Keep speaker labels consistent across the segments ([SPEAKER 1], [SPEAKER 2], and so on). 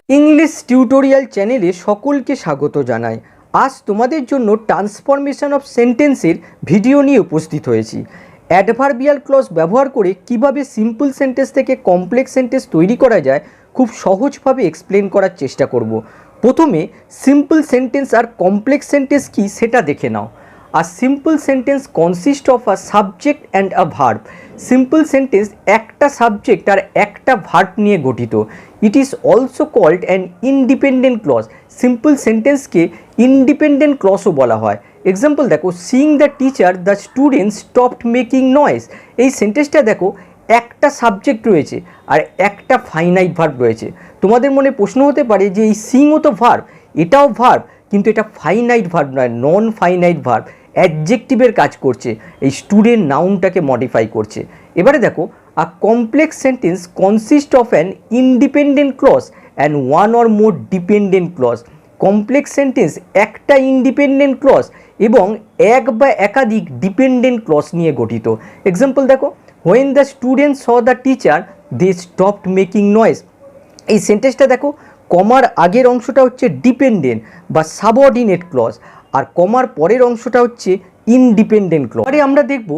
[SPEAKER 1] English tutorial চ্যানেলে সকলকে স্বাগত জানাই। আজ তোমাদের জন্য ট্রান্সফরমেশন অফ সেন্টেন্সের ভিডিও নিয়ে উপস্থিত হয়েছি। অ্যাডভার্বিয়াল ক্লজ ব্যবহার করে কিভাবে সিম্পল সেন্টেন্স থেকে কমপ্লেক্স সেন্টেন্স তৈরি করা যায় খুব সহজভাবে এক্সপ্লেন করার চেষ্টা করব। প্রথমে সিম্পল সেন্টেন্স আর কমপ্লেক্স সেন্টেন্স কী সেটা দেখে নাও। আর simple sentence consist of a subject and a verb. Simple sentence একটা সাবজেক্ট আর একটা ভার্ব নিয়ে গঠিত। It is also called an independent clause. Simple সেন্টেন্সকে ইন্ডিপেন্ডেন্ট ক্লজও বলা হয়। এক্সাম্পল দেখো, seeing the teacher the students stopped making noise. এই সেন্টেন্সটা দেখো, একটা সাবজেক্ট রয়েছে আর একটা ফাইনাইট ভার্ব রয়েছে। তোমাদের মনে প্রশ্ন হতে পারে যে এই সিইংও তো ভার্ব, এটাও ভার্ব, কিন্তু এটা ফাইনাইট ভার্ব নয়, নন ফাইনাইট ভার্ব, অ্যাডজেক্টিভের কাজ করছে, এই স্টুডেন্ট নাউনটাকে মডিফাই করছে। এবারে দেখো, a complex sentence consist of an independent clause and one or more dependent clause. Complex sentence একটা ইন্ডিপেন্ডেন্ট ক্লজ এবং এক বা একাধিক ডিপেন্ডেন্ট ক্লজ নিয়ে গঠিত। এক্সাম্পল দেখো, when the student saw the teacher they stopped making noise. এই সেন্টেন্সটা দেখো, কমার আগের অংশটা হচ্ছে ডিপেন্ডেন্ট বা সাবঅর্ডিনেট ক্লজ, আর কমার পরের অংশটা হচ্ছে ইনডিপেন্ডেন্ট ক্লজ। এবারে আমরা দেখব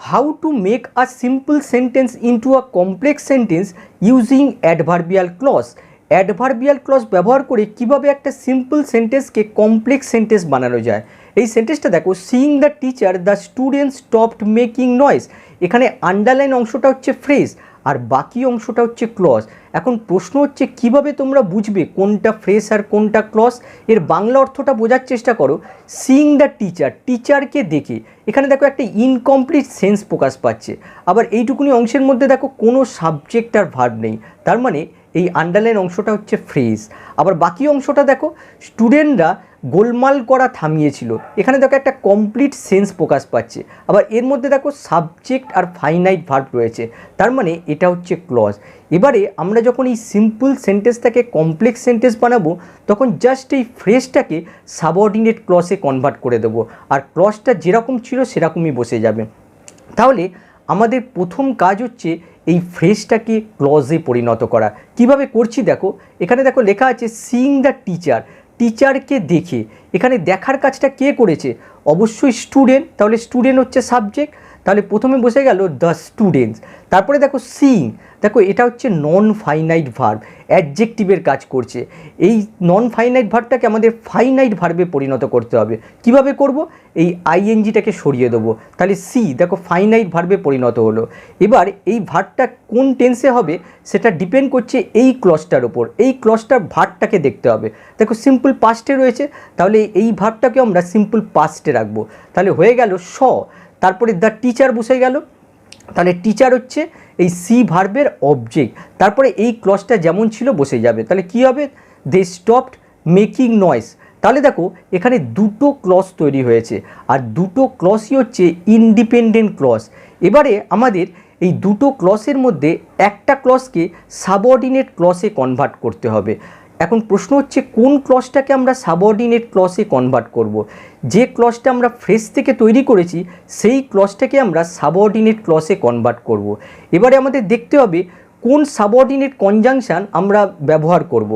[SPEAKER 1] how to make a simple sentence into a complex sentence using adverbial clause. Adverbial clause ব্যবহার করে কিভাবে একটা সিম্পল সেন্টেন্সকে কমপ্লেক্স সেন্টেন্স বানানো যায়। এই সেন্টেন্সটা দেখো, seeing the teacher the students stopped making noise. এখানে আন্ডারলাইন অংশটা হচ্ছে ফ্রেজ আর বাকি অংশটা হচ্ছে ক্লজ। এখন প্রশ্ন হচ্ছে কিভাবে তোমরা বুঝবে কোনটা ফ্রেজ আর কোনটা ক্লজ। এর বাংলা অর্থটা বোঝার চেষ্টা করো। সিইং দ্য টিচার, টিচারকে দেখে, এখানে দেখো একটা ইনকমপ্লিট সেন্স প্রকাশ পাচ্ছে। আবার এইটুকুনি অংশের মধ্যে দেখো কোনো সাবজেক্ট আর ভার্ব নেই, তার মানে এই আন্ডারলাইন অংশটা হচ্ছে ফ্রেজ। আবার বাকি অংশটা দেখো, স্টুডেন্টরা গোলমাল করা থামিয়েছিল, এখানে দেখো একটা কমপ্লিট সেন্স প্রকাশ পাচ্ছে। আবার এর মধ্যে দেখো সাবজেক্ট আর ফাইনাইট ভার্ব রয়েছে, তার মানে এটা হচ্ছে ক্লজ। এবারে আমরা যখন এই সিম্পল সেন্টেন্সটাকে কমপ্লেক্স সেন্টেন্স বানাবো তখন জাস্ট এই ফ্রেজটাকে সাবঅর্ডিনেট ক্লজে কনভার্ট করে দেবো, আর ক্লজটা যেরকম ছিল সেরকমই বসে যাবে। তাহলে আমাদের প্রথম কাজ হচ্ছে এই ফ্রেজটাকে ক্লজে পরিণত করা। কিভাবে করছি দেখো, এখানে দেখো লেখা আছে সিইং দ্য টিচার, টিচারকে দেখে। এখানে দেখার কাজটা কে করেছে? অবশ্যই স্টুডেন্ট, তাহলে স্টুডেন্ট হচ্ছে সাবজেক্ট, তাহলে প্রথমে বসে গেল দ্য স্টুডেন্টস। তারপরে দেখো সিইং, দেখো এটা হচ্ছে নন ফাইনাইট ভার্ব, অ্যাডজেক্টিভের কাজ করছে। এই নন ফাইনাইট ভার্বটাকে আমাদের ফাইনাইট ভার্বে পরিণত করতে হবে। কিভাবে করব? এই আইএনজিটাকে সরিয়ে দেবো, তাহলে সি দেখো ফাইনাইট ভার্বে পরিণত হলো। এবার এই ভার্বটা কোন টেন্সে হবে সেটা ডিপেন্ড করছে এই ক্লজটার ওপর। এই ক্লজটার ভার্বটাকে দেখতে হবে। দেখো সিম্পল পাস্টে রয়েছে, তাহলে এই ভার্বটাকে আমরা সিম্পল পাস্টে রাখবো। তাহলে হয়ে গেল স, তারপরে দ্য টিচার বসে গেল, তাহলে টিচার হচ্ছে এই সি ভার্বের অবজেক্ট। তারপরে এই ক্লজটা যেমন ছিল বসে যাবে, তাহলে কি হবে? দে স্টপড মেকিং নয়েজ। তাহলে দেখো এখানে দুটো ক্লজ তৈরি হয়েছে, আর দুটো ক্লজই হচ্ছে ইন্ডিপেন্ডেন্ট ক্লজ। এবারে আমাদের এই দুটো ক্লজের মধ্যে একটা ক্লজকে সাবঅর্ডিনেট ক্লজে কনভার্ট করতে হবে। এখন প্রশ্ন হচ্ছে কোন ক্লজটাকে আমরা সাবঅর্ডিনেট ক্লজে কনভার্ট করব। যে ক্লজটা আমরা ফ্রেজ থেকে তৈরি করেছি সেই ক্লজটাকে আমরা সাবঅর্ডিনেট ক্লজে কনভার্ট করব। এবারে আমাদের দেখতে হবে কোন সাবঅর্ডিনেট কনজাংশন আমরা ব্যবহার করব,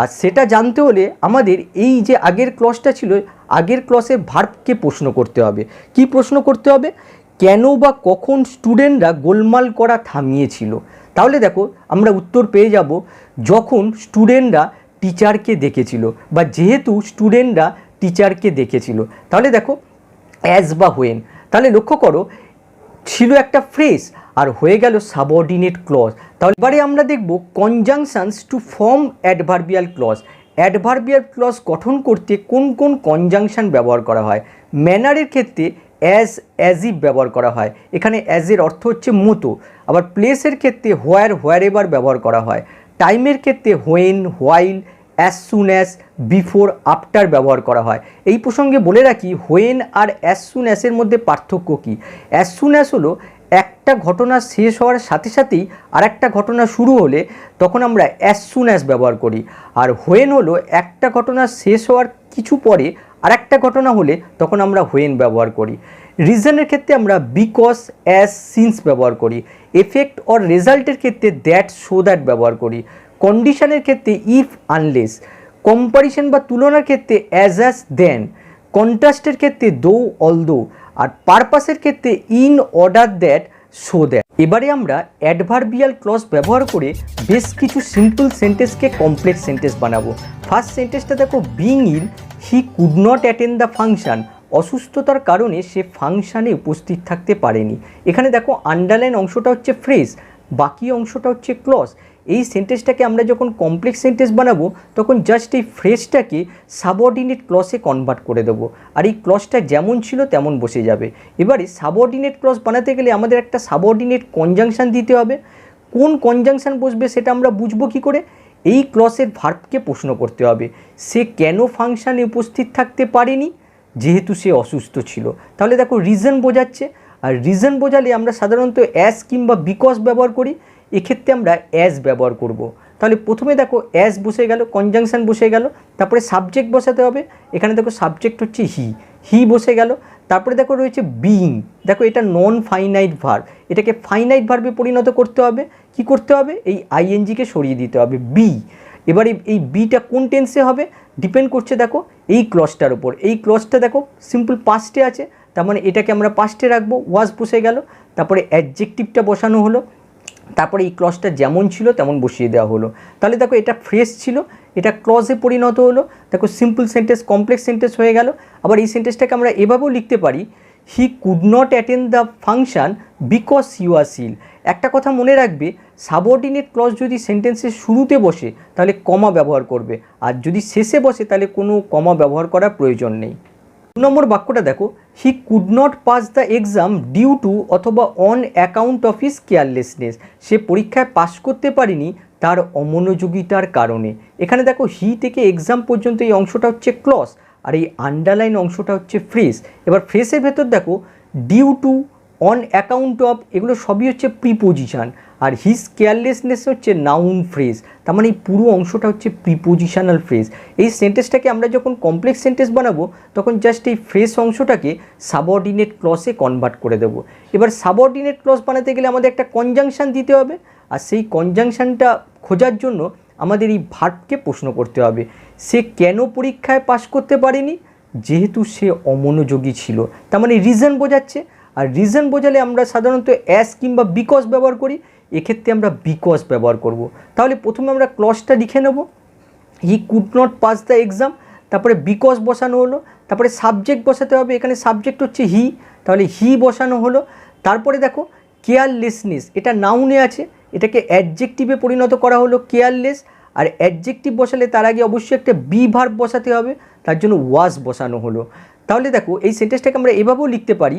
[SPEAKER 1] আর সেটা জানতে হলে আমাদের এই যে আগের ক্লজটা ছিল, আগের ক্লজে ভার্বকে প্রশ্ন করতে হবে। কি প্রশ্ন করতে হবে? কেন বা কখন স্টুডেন্টরা গোলমাল করা থামিয়েছিল। তাহলে দেখো আমরা উত্তর পেয়ে যাব যখন স্টুডেন্টরা টিচারকে দেখেছিল, বা যেহেতু স্টুডেন্টরা টিচারকে দেখেছিল। তাহলে দেখো অ্যাজ বা হোয়েন, তাহলে লক্ষ্য করো ছিল একটা ফ্রেজ আর হয়ে গেল সাবঅর্ডিনেট ক্লজ। তাহলে এবারে আমরা দেখব conjunctions to form adverbial clause. Adverbial clause গঠন করতে কোন কোন কনজাংশন ব্যবহার করা হয়। ম্যানারের ক্ষেত্রে অ্যাজ, অ্যাজ ইফ ব্যবহার করা হয়, এখানে অ্যাজের অর্থ হচ্ছে মতো। আবার প্লেসের ক্ষেত্রে হোয়ার, হোয়ার এভার ব্যবহার করা হয়। টাইমের ক্ষেত্রে when, while, as soon as, before, after ব্যবহার করা হয়। এই প্রসঙ্গে বলে রাখি হোয়েন আর অ্যাজ সুন অ্যাজের মধ্যে পার্থক্য কী। অ্যাজ সুন অ্যাজ হলো একটা ঘটনা শেষ হওয়ার সাথে সাথেই আর একটা ঘটনা শুরু হলে তখন আমরা অ্যাজ সুন অ্যাজ ব্যবহার করি। আর হোয়েন হলো একটা ঘটনা শেষ হওয়ার কিছু পরে আর একটা ঘটনা হলে তখন আমরা হোয়েন ব্যবহার করি। রিজনের ক্ষেত্রে আমরা বিকজ, অ্যাজ, সিন্স ব্যবহার করি। এফেক্ট অর রেজাল্টের ক্ষেত্রে দ্যাট, সো দ্যাট ব্যবহার করি। কন্ডিশনের ক্ষেত্রে ইফ আনলেস, কম্পারিশন বা তুলনার ক্ষেত্রে অ্যাজ দেন, কন্ট্রাস্টের ক্ষেত্রে দো অলদো, আর পারপাসের ক্ষেত্রে in order that so that. এবারে আমরা অ্যাডভার্বিয়াল ক্লজ ব্যবহার করে বেশ কিছু সিম্পল সেন্টেন্সকে কমপ্লেক্স সেন্টেন্স বানাবো। ফার্স্ট সেন্টেন্সটা দেখো, being ill he could not attend the function, অসুস্থতার কারণে সে ফাংশানে উপস্থিত থাকতে পারেনি। এখানে দেখো আন্ডারলাইন অংশটা হচ্ছে ফ্রেজ, বাকি অংশটা হচ্ছে ক্লজ। এই সেন্টেন্সটাকে আমরা যখন কমপ্লেক্স সেন্টেন্স বানাবো তখন জাস্ট এই ফ্রেজটাকে সাবঅর্ডিনেট ক্লজে কনভার্ট করে দেবো, আর এই ক্লজটা যেমন ছিল তেমন বসে যাবে। এবারে সাবঅর্ডিনেট ক্লজ বানাতে গেলে আমাদের একটা সাবঅর্ডিনেট কনজাংশন দিতে হবে। কোন কনজাংশন বসবে সেটা আমরা বুঝবো কী করে? এই ক্লজের ভার্বকে প্রশ্ন করতে হবে, সে কেন ফাংশানে উপস্থিত থাকতে পারেনি? যেহেতু সে অসুস্থ ছিল। তাহলে দেখো রিজন বোঝাচ্ছে, আর রিজন বোঝালে আমরা সাধারণত অ্যাজ কিংবা বিকজ ব্যবহার করি, এক্ষেত্রে আমরা অ্যাজ ব্যবহার করব। তাহলে প্রথমে দেখো অ্যাজ বসে গেল, কনজাংশন বসে গেল, তারপরে সাবজেক্ট বসাতে হবে। এখানে দেখো সাবজেক্ট হচ্ছে হি বসে গেল। তারপরে দেখো রয়েছে বিইং, দেখো এটা নন ফাইনাইট ভার্ব, এটাকে ফাইনাইট ভার্বে পরিণত করতে হবে। কি করতে হবে? এই আইএনজিকে সরিয়ে দিতে হবে, বি। এবারে এই বিটা কোন টেন্সে হবে ডিপেন্ড করছে দেখো এই ক্লজটার উপর। এই ক্লজটা দেখো সিম্পল পাস্টে আছে, তার মানে এটাকে আমরা পাস্টে রাখবো, ওয়াজ বসে গেল, তারপরে অ্যাডজেক্টিভটা বসানো হলো, তারপরে এই ক্লজটা যেমন ছিল তেমন বসিয়ে দেওয়া হলো। তাহলে দেখো এটা ফ্রেজ ছিল, এটা ক্লজে পরিণত হলো। দেখো সিম্পল সেন্টেন্স কমপ্লেক্স সেন্টেন্স হয়ে গেল। আবার এই সেন্টেন্সটাকে আমরা এভাবেও লিখতে পারি, he could not attend the function because he was ill. একটা কথা মনে রাখবে, সাবঅর্ডিনেট ক্লজ যদি সেন্টেন্সের শুরুতে বসে তাহলে কমা ব্যবহার করবে, আর যদি শেষে বসে তাহলে কোনো কমা ব্যবহার করার প্রয়োজন নেই। 2 নম্বর বাক্যটা দেখো, he could not pass the exam due to অথবা on account of his carelessness, সে পরীক্ষায় পাস করতে পারেনি তার অমনোযোগিতার কারণে। এখানে দেখো হি থেকে এক্সাম পর্যন্ত এই অংশটা হচ্ছে ক্লজ, আর এই আন্ডারলাইন অংশটা হচ্ছে ফ্রেজ। এবার ফ্রেজের ভেতর দেখো due to, on account of, এগুলো সবই হচ্ছে প্রিপোজিশন, আর হিজ কেয়ারলেসনেস হচ্ছে নাউন ফ্রেজ। তার মানে এই পুরো অংশটা হচ্ছে প্রিপোজিশনাল ফ্রেজ। এই সেন্টেন্সটাকে আমরা যখন কমপ্লেক্স সেন্টেন্স বানাবো তখন জাস্ট এই ফ্রেজ অংশটাকে সাবঅর্ডিনেট ক্লজে কনভার্ট করে দেবো। এবার সাবঅর্ডিনেট ক্লজ বানাতে গেলে আমাদের একটা কনজাংশন দিতে হবে, আর সেই কনজাংশনটা খোঁজার জন্য আমাদের এই ভার্বকে প্রশ্ন করতে হবে, সে কেন পরীক্ষায় পাস করতে পারেনি? যেহেতু সে অমনোযোগী ছিল। তার মানে রিজন বোঝাচ্ছে, আর রিজন বোঝালে আমরা সাধারণত অ্যাজ কিংবা বিকজ ব্যবহার করি, এক্ষেত্রে আমরা বিকজ ব্যবহার করব। তাহলে প্রথমে আমরা ক্লজটা লিখে নেব, হি could not pass the exam, তারপরে বিকজ বসানো হলো, তারপরে সাবজেক্ট বসাতে হবে। এখানে সাবজেক্ট হচ্ছে হি, তাহলে হি বসানো হলো। তারপরে দেখো কেয়ারলেসনেস, এটা নাউনে আছে, এটাকে অ্যাডজেক্টিভে পরিণত করা হলো কেয়ারলেস, আর অ্যাডজেক্টিভ বসালে তার আগে অবশ্যই একটা বি ভার্ব বসাতে হবে, তার জন্য ওয়াজ বসানো হলো। তাহলে দেখো এই সেন্টেন্সটাকে আমরা এভাবেও লিখতে পারি,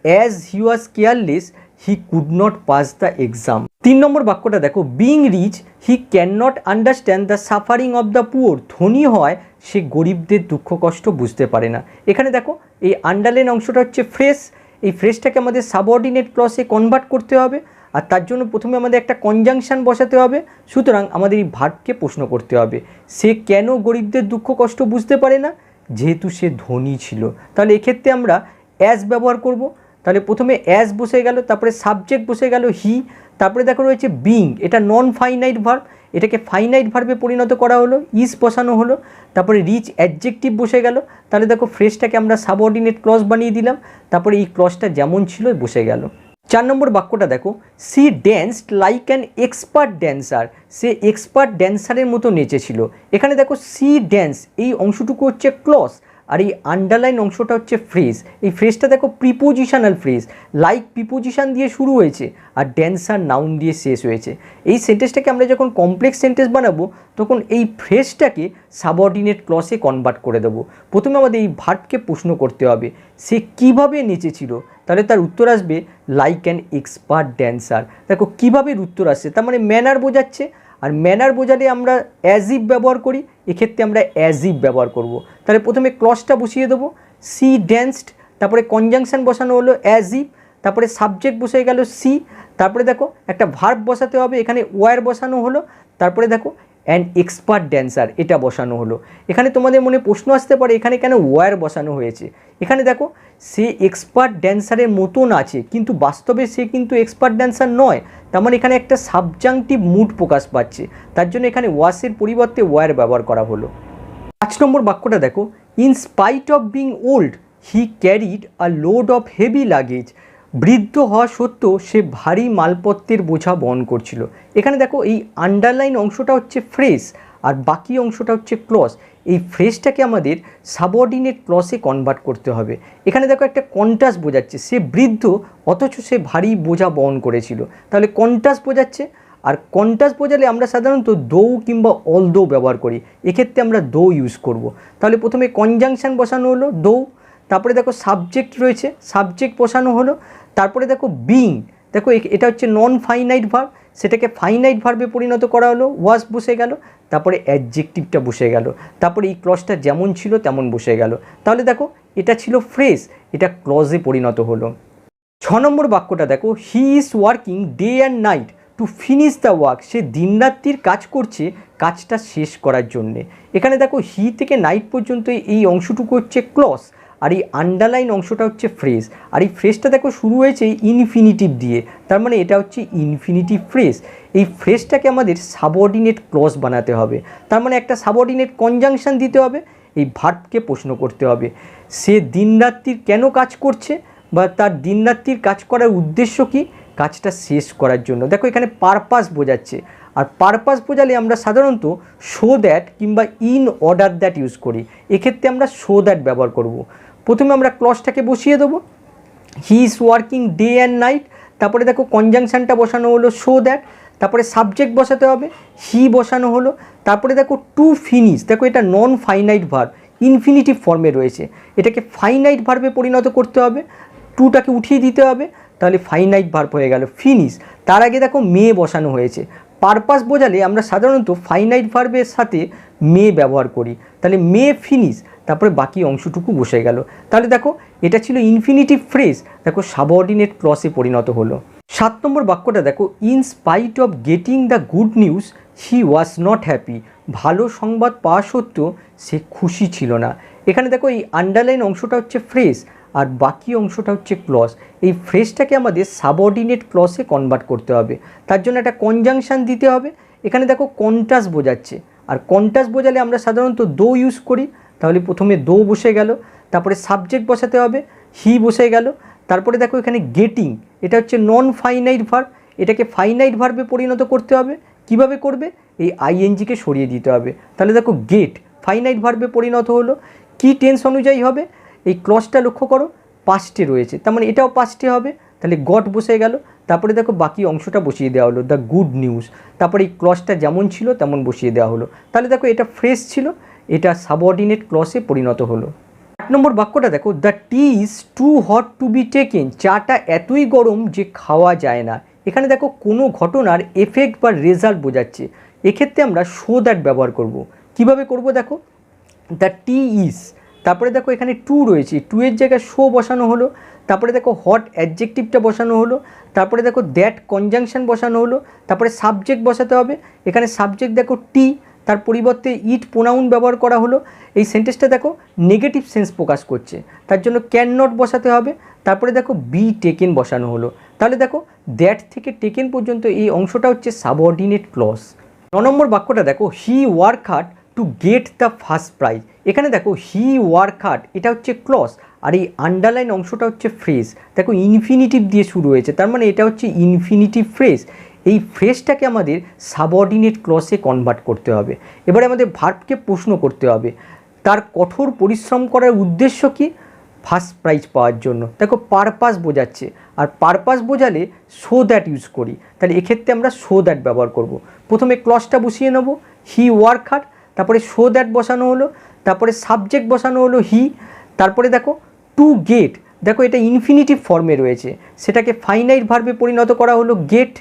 [SPEAKER 1] as he was careless he could not pass the exam. 3 number বাক্যটা দেখো, being rich he can not understand the suffering of the poor, ধনী হয় সে গরিবদের দুঃখ কষ্ট বুঝতে পারে না। এখানে দেখো এই আন্ডারলাইন অংশটা হচ্ছে ফ্রেজ, এই ফ্রেজটাকে আমাদের সাবঅর্ডিনেট ক্লজে কনভার্ট করতে হবে, আর তার জন্য প্রথমে আমাদের একটা কনজাংশন বসাতে হবে। সুতরাং আমাদের এই ভার্বকে প্রশ্ন করতে হবে, সে কেন গরিবদের দুঃখ কষ্ট বুঝতে পারে না? যেহেতু সে ধনী ছিল। তাহলে এক্ষেত্রে আমরা অ্যাজ ব্যবহার করব। তাহলে প্রথমে অ্যাজ বসে গেল, তারপরে সাবজেক্ট বসে গেল হি, তারপরে দেখো রয়েছে বিং, এটা নন ফাইনাইট ভার্ব, এটাকে ফাইনাইট ভার্বে পরিণত করা হলো, ইজ বসানো হলো, তারপরে রিচ অ্যাডজেক্টিভ বসে গেল। তাহলে দেখো ফ্রেজটাকে আমরা সাবঅর্ডিনেট ক্লজ বানিয়ে দিলাম, তারপরে এই ক্লজটা যেমন ছিল বসে গেল। 4 নম্বর বাক্যটা দেখো, she danced like an expert dancer, সে এক্সপার্ট ড্যান্সারের মতো নেচেছিল। এখানে দেখো সি ড্যান্স, এই অংশটুকু হচ্ছে ক্লজ, আর এই আন্ডারলাইন অংশটা হচ্ছে ফ্রেজ। এই ফ্রেজটা দেখো প্রিপোজিশনাল ফ্রেজ, লাইক প্রিপোজিশন দিয়ে শুরু হয়েছে আর ড্যান্সার নাউন দিয়ে শেষ হয়েছে। এই সেন্টেন্সটাকে আমরা যখন কমপ্লেক্স সেন্টেন্স বানাবো তখন এই ফ্রেজটাকে সাবঅর্ডিনেট ক্লজে কনভার্ট করে দেবো। প্রথমে আমাদের এই ভার্বকে প্রশ্ন করতে হবে, সে কীভাবে নেচেছিল? তাহলে তার উত্তর আসবে লাইক অ্যান এক্সপার্ট ড্যান্সার। দেখো কীভাবে উত্তর আসছে, তার মানে ম্যানার বোঝাচ্ছে, আর ম্যানার বোঝালে আমরা অ্যাজ ইফ ব্যবহার করি, এক্ষেত্রে আমরা অ্যাজ ইফ ব্যবহার করব। তাহলে প্রথমে ক্লজটা বসিয়ে দেবো, সি ড্যান্সড, তারপরে কনজাংশন বসানো হলো অ্যাজ ইফ, তারপরে সাবজেক্ট বসে গেল সি, তারপরে দেখো একটা ভার্ব বসাতে হবে, এখানে ওয়ার বসানো হলো, তারপরে দেখো অ্যান্ড এক্সপার্ট ড্যান্সার এটা বসানো হলো। এখানে তোমাদের মনে প্রশ্ন আসতে পারে এখানে কেন ওয়ার বসানো হয়েছে। এখানে দেখো সে এক্সপার্ট ড্যান্সারের মতন আছে কিন্তু বাস্তবে সে কিন্তু এক্সপার্ট ড্যান্সার নয়, তার মানে এখানে একটা সাবজাংটিভ মুড প্রকাশ পাচ্ছে, তার জন্য এখানে ওয়াসের পরিবর্তে ওয়ার ব্যবহার করা হলো। 5 নম্বর বাক্যটা দেখো, in spite of being old he carried a load of heavy luggage. বৃদ্ধ হওয়া সত্ত্বেও সে ভারী মালপত্রের বোঝা বহন করছিল। এখানে দেখো এই আন্ডারলাইন অংশটা হচ্ছে ফ্রেজ আর বাকি অংশটা হচ্ছে ক্লজ। এই ফ্রেজটাকে আমাদের সাবঅর্ডিনেট ক্লজে কনভার্ট করতে হবে। এখানে দেখো একটা কন্ট্রাস্ট বোঝাচ্ছে, সে বৃদ্ধ অথচ সে ভারী বোঝা বহন করেছিল, তাহলে কন্ট্রাস্ট বোঝাচ্ছে। আর কন্ট্রাস্ট বোঝালে আমরা সাধারণত দো কিংবা অল দো ব্যবহার করি, এক্ষেত্রে আমরা দো ইউজ করব। তাহলে প্রথমে কনজাংশন বসানো হলো দো, তারপরে দেখো সাবজেক্ট রয়েছে, সাবজেক্ট বসানো হলো, তারপরে দেখো বিং, দেখো এটা হচ্ছে নন ফাইনাইট ভার্ব, সেটাকে ফাইনাইট ভার্বে পরিণত করা হলো, ওয়াজ বসে গেল, তারপরে অ্যাডজেক্টিভটা বসে গেল, তারপরে এই ক্লজটা যেমন ছিল তেমন বসে গেল। তাহলে দেখো এটা ছিল ফ্রেজ, এটা ক্লজে পরিণত হলো। 6 নম্বর বাক্যটা দেখো, he is working day and night to finish the work. সে দিনরাত্রির কাজ করছে কাজটা শেষ করার জন্যে। এখানে দেখো হি থেকে নাইট পর্যন্ত এই অংশটুকু হচ্ছে ক্লজ, আর এই আন্ডারলাইন অংশটা হচ্ছে ফ্রেজ। আর এই ফ্রেজটা দেখো শুরু হয়েছে ইনফিনিটিভ দিয়ে, তার মানে এটা হচ্ছে ইনফিনিটিভ ফ্রেজ। এই ফ্রেজটাকে আমাদের সাবঅর্ডিনেট ক্লজ বানাতে হবে, তার মানে একটা সাবঅর্ডিনেট কনজাংশন দিতে হবে, এই ভার্বকে প্রশ্ন করতে হবে সে দিনরাত্রির কেন কাজ করছে বা তার দিনরাত্রির কাজ করার উদ্দেশ্য কী, কাজটা শেষ করার জন্য। দেখো এখানে পারপাস বোঝাচ্ছে, আর পারপাস বোঝালে আমরা সাধারণত শো দ্যাট কিংবা ইন অর্ডার দ্যাট ইউজ করি, এক্ষেত্রে আমরা শো দ্যাট ব্যবহার করব। প্রথমে আমরা ক্লজটাকে বসিয়ে দেবো, হি is working day and night, তারপরে দেখো কনজাংশনটা বসানো হলো শো দ্যাট, তারপরে সাবজেক্ট বসাতে হবে, হি বসানো হলো, তারপরে দেখো টু ফিনিশ, দেখো এটা নন ফাইনাইট ভার্ব ইনফিনিটিভ ফর্মে রয়েছে, এটাকে ফাইনাইট ভার্বে পরিণত করতে হবে, টুটাকে উঠিয়ে দিতে হবে, তাহলে ফাইনাইট ভার্ব হয়ে গেল ফিনিশ। তার আগে দেখো মে বসানো হয়েছে, পারপাস বোঝালে আমরা সাধারণত ফাইনাইট ভার্বের সাথে মে ব্যবহার করি, তাহলে মে ফিনিশ, তারপরে বাকি অংশটুকু বসে গেল। তাহলে দেখো এটা ছিল ইনফিনিটিভ ফ্রেজ, দেখো সাবঅর্ডিনেট ক্লজে পরিণত হলো। 7 নম্বর বাক্যটা দেখো, in spite of getting the good news he was not happy. ভালো সংবাদ পাওয়া সত্ত্বেও সে খুশি ছিল না। এখানে দেখো এই আন্ডারলাইন অংশটা হচ্ছে ফ্রেজ আর বাকি অংশটা হচ্ছে ক্লজ। এই ফ্রেজটাকে আমাদের সাবঅর্ডিনেট ক্লজে কনভার্ট করতে হবে, তার জন্য একটা কনজাংশন দিতে হবে। এখানে দেখো কন্ট্রাস্ট বোঝাচ্ছে, আর কন্ট্রাস্ট বোঝালে আমরা সাধারণত দো ইউজ করি, তাহলে প্রথমে দো বসে গেল, তারপরে সাবজেক্ট বসাতে হবে, হি বসে গেল, তারপরে দেখো এখানে গেটিং, এটা হচ্ছে নন ফাইনাইট ভার্ব, এটাকে ফাইনাইট ভার্বে পরিণত করতে হবে। কিভাবে করবে, এই আইএনজিকে সরিয়ে দিতে হবে, তাহলে দেখো গেট ফাইনাইট ভার্বে পরিণত হলো। কি টেন্স অনুযায়ী হবে, এই ক্লজটা লক্ষ্য করো পাস্টে রয়েছে, তার মানে এটাও পাস্টে হবে, তাহলে গট বসে গেল, তারপরে দেখো বাকি অংশটা বসিয়ে দেওয়া হলো দ্য গুড নিউজ, তারপরে এই ক্লজটা যেমন ছিল তেমন বসিয়ে দেওয়া হলো। তাহলে দেখো এটা ফ্রেজ ছিল, এটা সাবঅর্ডিনেট ক্লজে পরিণত হলো। 8 নম্বর বাক্যটা দেখো, the tea is too hot to be taken. চাটা এতই গরম যে খাওয়া যায় না। এখানে দেখো কোনো ঘটনার এফেক্ট বা রেজাল্ট বোঝাচ্ছে, এক্ষেত্রে আমরা শো দ্যাট ব্যবহার করব। কিভাবে করব দেখো, দ্য টি ইজ, তারপরে দেখো এখানে টু রয়েছে, টু এর জায়গায় শো বসানো হলো, তারপরে দেখো হট অ্যাডজেক্টিভটা বসানো হলো, তারপরে দেখো দ্যাট কনজাংশন বসানো হলো, তারপরে সাবজেক্ট বসাতে হবে। এখানে সাবজেক্ট দেখো টি, তার পরিবর্তে ইট প্রোনাউন ব্যবহার করা হলো। এই সেন্টেন্সটা দেখো নেগেটিভ সেন্স প্রকাশ করছে, তার জন্য ক্যান নট বসাতে হবে। তারপরে দেখো বি টেকেন বসানো হলো, তাহলে দেখো দ্যাট থেকে টেকেন পর্যন্ত এই অংশটা হচ্ছে সাবঅর্ডিনেট ক্লজ। 9 নম্বর বাক্যটা দেখো, he work hard to get the first prize. এখানে দেখো হি ওয়ার্ক হার্ড এটা হচ্ছে ক্লজ, আর এই আন্ডারলাইন অংশটা হচ্ছে ফ্রেজ। দেখো ইনফিনিটিভ দিয়ে শুরু হয়েছে, তার মানে এটা হচ্ছে ইনফিনিটিভ ফ্রেজ। এই ফ্রেজটাকে আমাদের সাবঅর্ডিনেট ক্লজে কনভার্ট করতে হবে। এবারে আমাদের ভার্বকে প্রশ্ন করতে হবে তার কঠোর পরিশ্রম করার উদ্দেশ্য কি, ফার্স্ট প্রাইজ পাওয়ার জন্য। দেখো পারপাস বোঝাচ্ছে, আর পারপাস বোঝালে শো দ্যাট ইউজ করি, তাহলে এক্ষেত্রে আমরা শো দ্যাট ব্যবহার করব। প্রথমে ক্লজটা বসিয়ে নেব, হি ওয়ার্ক হার্ড, তারপরে শো দ্যাট বসানো হলো, তারপরে সাবজেক্ট বসানো হলো হি, তারপরে দেখো টু গেট, দেখো এটা ইনফিনিটিভ ফর্মে রয়েছে, সেটাকে ফাইনাইট ভার্বে পরিণত করা হলো গেট।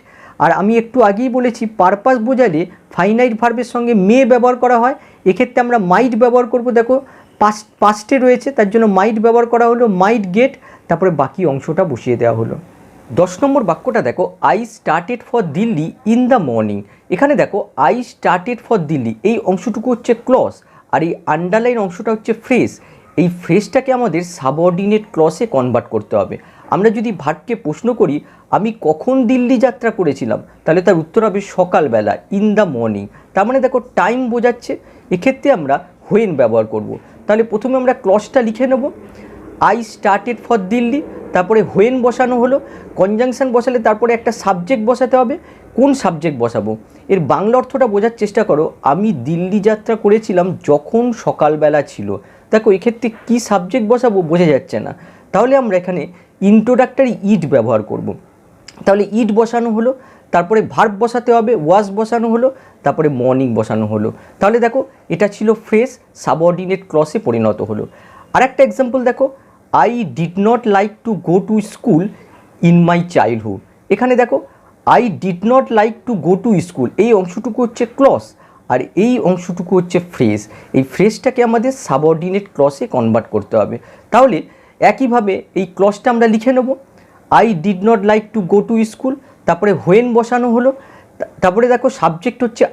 [SPEAKER 1] আর আমি একটু আগেই বলেছি পারপাস বোঝালে ফাইনাইট ভার্বের সঙ্গে মে ব্যবহার করা হয়, এক্ষেত্রে আমরা মাইট ব্যবহার করব। দেখো পাস্টে রয়েছে, তার জন্য মাইট ব্যবহার করা হলো, মাইট গেট, তারপরে বাকি অংশটা বসিয়ে দেওয়া হলো। 10 নম্বর বাক্যটা দেখো, I started for Delhi in the morning. এখানে দেখো আই স্টার্টেড ফর দিল্লি এই অংশটুকু হচ্ছে ক্লজ, আর এই আন্ডারলাইন অংশটা হচ্ছে ফ্রেজ। এই ফ্রেজটাকে আমাদের সাবঅর্ডিনেট ক্লজে কনভার্ট করতে হবে। আমরা যদি ভার্বকে প্রশ্ন করি আমি কখন দিল্লি যাত্রা করেছিলাম, তাহলে তার উত্তর হবে সকালবেলা, ইন দ্য মর্নিং। তার মানে দেখো টাইম বোঝাচ্ছে, এক্ষেত্রে আমরা হোয়েন ব্যবহার করব। তাহলে প্রথমে আমরা ক্লজটা লিখে নেব, আই স্টার্টেড ফর দিল্লি, তারপরে হোয়েন বসানো হলো, কনজাংশন বসালে তারপরে একটা সাবজেক্ট বসাতে হবে। কোন সাবজেক্ট বসাবো, এর বাংলা অর্থটা বোঝার চেষ্টা করো। আমি দিল্লি যাত্রা করেছিলাম যখন সকালবেলা ছিল। দেখো এক্ষেত্রে কী সাবজেক্ট বসাবো বোঝা যাচ্ছে না, তাহলে আমরা এখানে ইন্ট্রোডাক্টরি ইট ব্যবহার করব। তাহলে ইট বসানো হলো, তারপরে ভার্ব বসাতে হবে, ওয়াজ বসানো হলো, তারপরে মর্নিং বসানো হলো। তাহলে দেখো এটা ছিল ফ্রেজ, সাবঅর্ডিনেট ক্লজে পরিণত হলো। আর একটা এক্সাম্পল দেখো, I did not like to go to school in my childhood. এখানে দেখো I did not like to go to school এই অংশটুকু হচ্ছে ক্লজ, আর এই অংশটুকু হচ্ছে ফ্রেজ। এই ফ্রেজটাকে আমাদের সাবঅর্ডিনেট ক্লজে কনভার্ট করতে হবে। তাহলে একইভাবে এই ক্লজটা আমরা লিখে নেব, I did not like to go to school, তারপরে হোয়েন বসানো হলো, তারপরে দেখো সাবজেক্ট হচ্ছে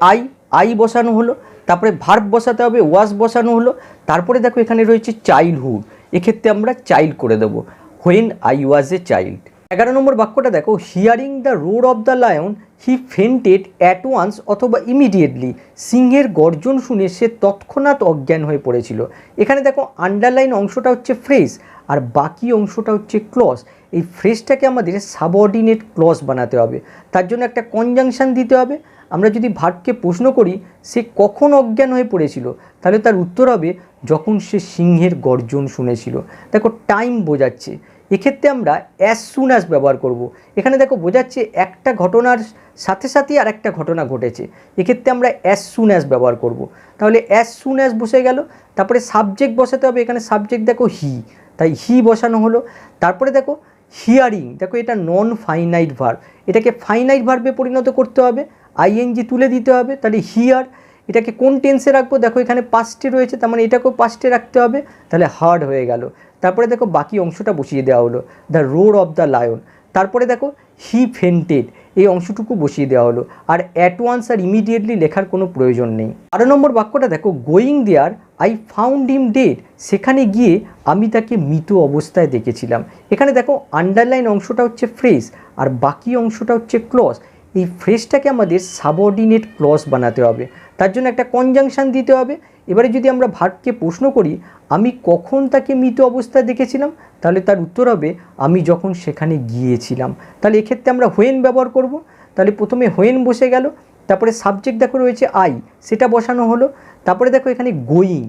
[SPEAKER 1] আই বসানো হলো, তারপরে ভার্ব বসাতে হবে, ওয়াজ বসানো হলো, তারপরে দেখো এখানে রয়েছে চাইল্ডহুড, এক্ষেত্রে আমরা চাইল্ড করে দেবো, when I was a child. 11 নম্বর বাক্যটা দেখো, hearing the roar of the lion he fainted at once অথবা ইমিডিয়েটলি। সিংহের গর্জন শুনে সে তৎক্ষণাৎ অজ্ঞান হয়ে পড়েছিল। এখানে দেখো আন্ডারলাইন অংশটা হচ্ছে ফ্রেজ, আর বাকি অংশটা হচ্ছে ক্লজ। এই ফ্রেজটাকে আমাদের সাবঅর্ডিনেট ক্লজ বানাতে হবে, তার জন্য একটা কনজাংশন দিতে হবে। আমরা যদি ভার্বকে প্রশ্ন করি সে কখন অজ্ঞান হয়ে পড়েছিল, তাহলে তার উত্তর হবে যখন সে সিংহের গর্জন শুনেছিল। দেখো টাইম বোঝাচ্ছে, এক্ষেত্রে আমরা অ্যাজ সুন অ্যাজ ব্যবহার করব। এখানে দেখো বোঝাচ্ছে একটা ঘটনার সাথে সাথেই আর একটা ঘটনা ঘটেছে, এক্ষেত্রে আমরা অ্যাজ সুন অ্যাজ ব্যবহার করব। তাহলে অ্যাজ সুন অ্যাজ বসে গেল, তারপরে সাবজেক্ট বসাতে হবে। এখানে সাবজেক্ট দেখো হি, তাই হি বসানো হলো। তারপরে দেখো হিয়ারিং, দেখো এটা নন ফাইনাইট ভার্ব, এটাকে ফাইনাইট ভার্বে পরিণত করতে হবে, আইএনজি তুলে দিতে হবে। তাহলে হিয়ার, এটাকে কোন টেন্সে রাখবো, দেখো এখানে পাস্টে রয়েছে, তার মানে এটাকেও পাস্টে রাখতে হবে, তাহলে হার্ড হয়ে গেল। তারপরে দেখো বাকি অংশটা বসিয়ে দেওয়া হলো, the roar of the lion. তারপরে দেখো হি ফেন্টেড এই অংশটুকু বসিয়ে দেওয়া হলো, আর অ্যাট ওয়ান্স আর ইমিডিয়েটলি লেখার কোনো প্রয়োজন নেই। 12 নম্বর বাক্যটা দেখো, going there I found him dead. সেখানে গিয়ে আমি তাকে মৃত অবস্থায় দেখেছিলাম। এখানে দেখো আন্ডারলাইন অংশটা হচ্ছে ফ্রেজ, আর বাকি অংশটা হচ্ছে ক্লজ। এই ফ্রেজটাকে আমাদের সাবঅর্ডিনেট ক্লজ বানাতে হবে, তার জন্য একটা কনজাংশন দিতে হবে। এবারে যদি আমরা ভার্বকে প্রশ্ন করি আমি কখন তাকে মৃত অবস্থায় দেখেছিলাম, তাহলে তার উত্তর হবে আমি যখন সেখানে গিয়েছিলাম। তাহলে এক্ষেত্রে আমরা হোয়েন ব্যবহার করব। তাহলে প্রথমে হোয়েন বসে গেল, তারপরে সাবজেক্ট দেখো রয়েছে আই, সেটা বসানো হলো। তারপরে দেখো এখানে গোয়িং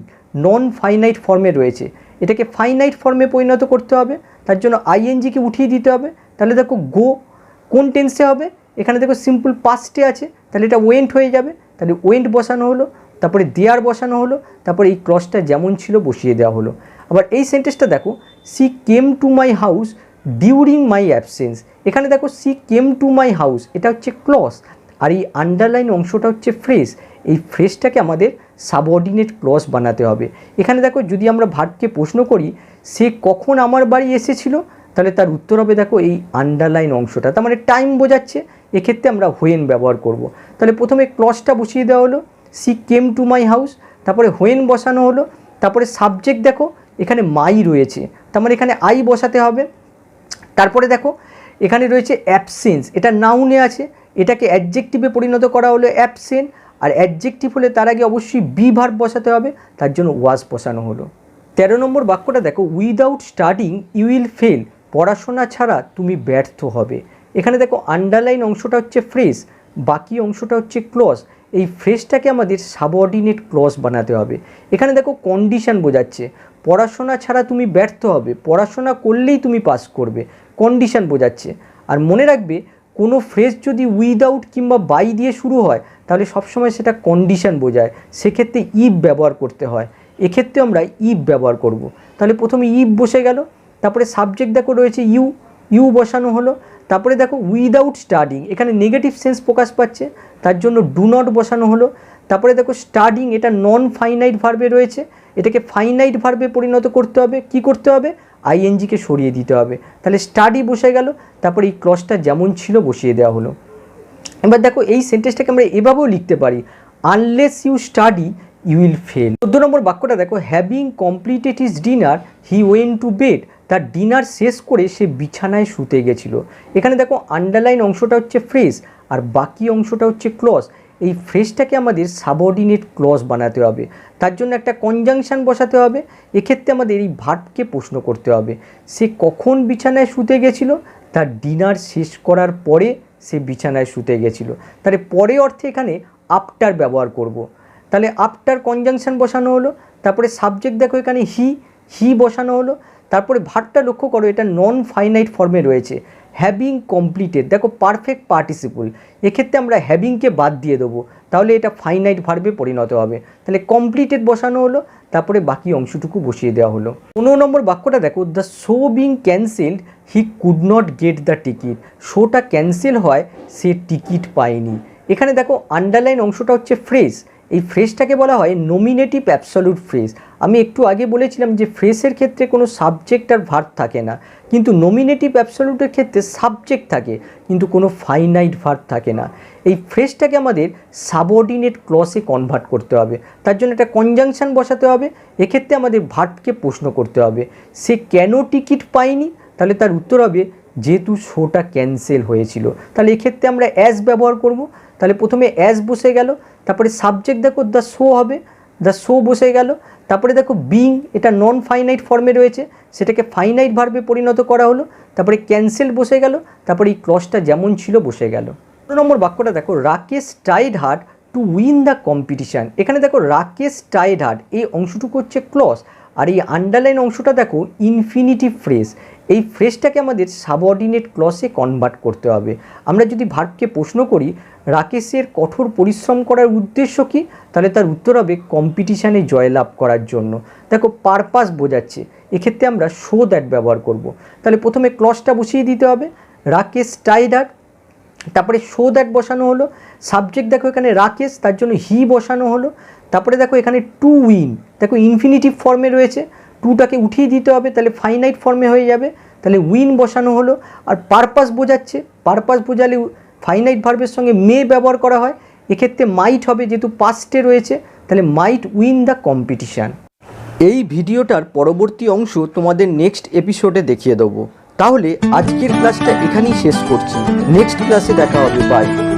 [SPEAKER 1] নন ফাইনাইট ফর্মে রয়েছে, এটাকে ফাইনাইট ফর্মে পরিণত করতে হবে, তার জন্য আইএনজিকে উঠিয়ে দিতে হবে। তাহলে দেখো গো কোন টেন্সে হবে, এখানে দেখো সিম্পল পাস্টে আছে, তাহলে এটা ওয়েন্ট হয়ে যাবে। তাহলে ওয়েন্ট বসানো হলো, তারপরে দেয়ার বসানো হলো, তারপরে এই ক্লজটা যেমন ছিল বসিয়ে দেওয়া হলো। আবার এই সেন্টেন্সটা দেখো, she came to my house during my absence. এখানে দেখো she came to my house, এটা হচ্ছে ক্লজ, আর এই আন্ডারলাইন অংশটা হচ্ছে ফ্রেজ। এই ফ্রেজটাকে আমাদের সাবঅর্ডিনেট ক্লজ বানাতে হবে। এখানে দেখো যদি আমরা ভার্বকে প্রশ্ন করি সে কখন আমার বাড়ি এসেছিল, তাহলে তার উত্তর হবে দেখো এই আন্ডারলাইন অংশটা, তার মানে টাইম বোঝাচ্ছে, এক্ষেত্রে আমরা হোয়েন ব্যবহার করব। তাহলে প্রথমে ক্লজটা বসিয়ে দেওয়া হলো, she came to my house, তারপরে হোয়েন বসানো হলো, তারপরে সাবজেক্ট দেখো এখানে মাই রয়েছে, তার মানে এখানে আই বসাতে হবে। তারপরে দেখো এখানে রয়েছে অ্যাবসেন্স, এটা নাউনে আছে, এটাকে অ্যাডজেক্টিভে পরিণত করা হলো অ্যাবসেন্ট, আর অ্যাডজেক্টিভ হলে তার আগে অবশ্যই বি ভার্ব বসাতে হবে, তার জন্য ওয়াজ বসানো হলো। 13 নম্বর বাক্যটা দেখো, without studying you will fail. পড়াশোনা ছাড়া তুমি ব্যর্থ হবে। এখানে দেখো আন্ডারলাইন অংশটা হচ্ছে ফ্রেজ, বাকি অংশটা হচ্ছে ক্লজ। এই ফ্রেজটাকে আমাদের সাবঅর্ডিনেট ক্লজ বানাতে হবে। এখানে দেখো কন্ডিশন বোঝাচ্ছে, পড়াশোনা ছাড়া তুমি ব্যর্থ হবে, পড়াশোনা করলেই তুমি পাস করবে, কন্ডিশন বোঝাচ্ছে। আর মনে রাখবে কোনো ফ্রেজ যদি উইদাউট কিংবা বাই দিয়ে শুরু হয় তাহলে সবসময় সেটা কন্ডিশন বোঝায়, সেক্ষেত্রে ইফ ব্যবহার করতে হয়, এক্ষেত্রে আমরা ইফ ব্যবহার করব। তাহলে প্রথমে ইফ বসে গেল, তারপরে সাবজেক্ট দেখো রয়েছে ইউ বসানো হলো, তারপরে দেখো উইদাউট স্টাডিং, এখানে নেগেটিভ সেন্স প্রকাশ পাচ্ছে, তার জন্য ডু নট বসানো হলো। তারপরে দেখো স্টাডিং, এটা নন ফাইনাইট ভার্বে রয়েছে, এটাকে ফাইনাইট ভার্বে পরিণত করতে হবে। কি করতে হবে, আইএনজিকে সরিয়ে দিতে হবে, তাহলে স্টাডি বসে গেল, তারপরে এই ক্লজটা যেমন ছিল বসিয়ে দেওয়া হলো। এবার দেখো এই সেন্টেন্সটাকে আমরা এভাবেও লিখতে পারি, unless you study you will fail. 14 number বাক্যটা দেখো, having completed his dinner he went to bed, তার ডিনার শেষ করে সে বিছানায় শুতে গেছিল। এখানে দেখো আন্ডারলাইন অংশটা হচ্ছে ফ্রেজ আর বাকি অংশটা হচ্ছে ক্লজ। এই ফ্রেজটাকে আমাদের সাবঅর্ডিনেট ক্লজ বানাতে হবে, তার জন্য একটা কনজাংশন বসাতে হবে। এক্ষেত্রে আমাদের এই ভার্বকে প্রশ্ন করতে হবে, সে কখন বিছানায় শুতে গেছিল, তার ডিনার শেষ করার পরে সে বিছানায় শুতে গেছিল। তাহলে পরে অর্থে এখানে আফটার ব্যবহার করব। তাহলে আফটার কনজাংশন বসানো হলো, তারপরে সাবজেক্ট দেখো এখানে হি বসানো হলো, তারপরে ভার্বটা লক্ষ্য করো এটা নন ফাইনাইট ফর্মে রয়েছে, হ্যাভিং কমপ্লিটেড। দেখো পারফেক্ট পার্টিসিপল, এক্ষেত্রে আমরা হ্যাভিংকে বাদ দিয়ে দেবো, তাহলে এটা ফাইনাইট ভার্বে পরিণত হবে। তাহলে কমপ্লিটেড বসানো হলো, তারপরে বাকি অংশটুকু বসিয়ে দেওয়া হলো। 15 নম্বর বাক্যটা দেখো, the show being cancelled he could not get the ticket, শোটা ক্যান্সেল হয় সে টিকিট পায়নি। এখানে দেখো আন্ডারলাইন অংশটা হচ্ছে ফ্রেজ, এই ফ্রেজটাকে বলা হয় নমিনেটিভ অ্যাবসলিউট ফ্রেজ। আমি একটু আগে বলেছিলাম যে ফ্রেজের ক্ষেত্রে কোনো সাবজেক্ট আর ভার্ব থাকে না, কিন্তু নমিনেটিভ অ্যাবসলিউটের ক্ষেত্রে সাবজেক্ট থাকে কিন্তু কোনো ফাইনাইট ভার্ব থাকে না। এই ফ্রেজটাকে আমাদের সাবঅর্ডিনেট ক্লজে কনভার্ট করতে হবে, তার জন্য একটা কনজাংশন বসাতে হবে। এক্ষেত্রে আমাদের ভার্বকে প্রশ্ন করতে হবে, সে কেন টিকিট পায়নি, তাহলে তার উত্তর হবে যেহেতু শোটা ক্যান্সেল হয়েছিল। তাহলে এক্ষেত্রে আমরা অ্যাজ ব্যবহার করব। তাহলে প্রথমে অ্যাজ বসে গেল, তারপরে সাবজেক্ট দেখো দ্য শো হবে, দ্য শো বসে গেল, তারপরে দেখো বিং এটা নন ফাইনাইট ফর্মে রয়েছে, সেটাকে ফাইনাইট ভার্বে পরিণত করা হলো, তারপরে ক্যান্সেল বসে গেল, তারপরে এই ক্লজটা যেমন ছিল বসে গেল। 15 নম্বর বাক্যটা দেখো, Rakesh tried hard to win the competition. এখানে দেখো রাকেশ ট্রাইড হার্ড এই অংশটুকু হচ্ছে ক্লজ, আর এই আন্ডারলাইন অংশটা দেখো ইনফিনিটিভ ফ্রেজ। এই ফ্রেজটাকে আমাদের সাবঅর্ডিনেট ক্লজে কনভার্ট করতে হবে। আমরা যদি ভার্বকে প্রশ্ন করি রাকেশের কঠোর পরিশ্রম করার উদ্দেশ্য কী, তাহলে তার উত্তর হবে কম্পিটিশানে জয়লাভ করার জন্য। দেখো পারপাস বোঝাচ্ছে, এক্ষেত্রে আমরা শো দ্যাট ব্যবহার করব। তাহলে প্রথমে ক্লজটা বসিয়ে দিতে হবে, রাকেশ ট্রাইড হার্ড, তারপরে শো দ্যাট বসানো হলো, সাবজেক্ট দেখো এখানে রাকেশ তার জন্য হি বসানো হলো, তারপরে দেখো এখানে টু উইন, দেখো ইনফিনিটিভ ফর্মে রয়েছে, টুটাকে উঠিয়ে দিতে হবে, তাহলে ফাইনাইট ফর্মে হয়ে যাবে, তাহলে উইন বসানো হলো। আর পারপাস বোঝাচ্ছে, পারপাস বোঝালে ফাইনাইট ভার্বের সঙ্গে মে ব্যবহার করা হয়, এক্ষেত্রে মাইট হবে যেহেতু পাস্টে রয়েছে, তাহলে মাইট উইন দ্য কম্পিটিশান। এই ভিডিওটার পরবর্তী অংশ তোমাদের নেক্সট এপিসোডে দেখিয়ে দেবো। তাহলে আজকের ক্লাসটা এখানেই শেষ করছি, নেক্সট ক্লাসে দেখা হবে, বাই।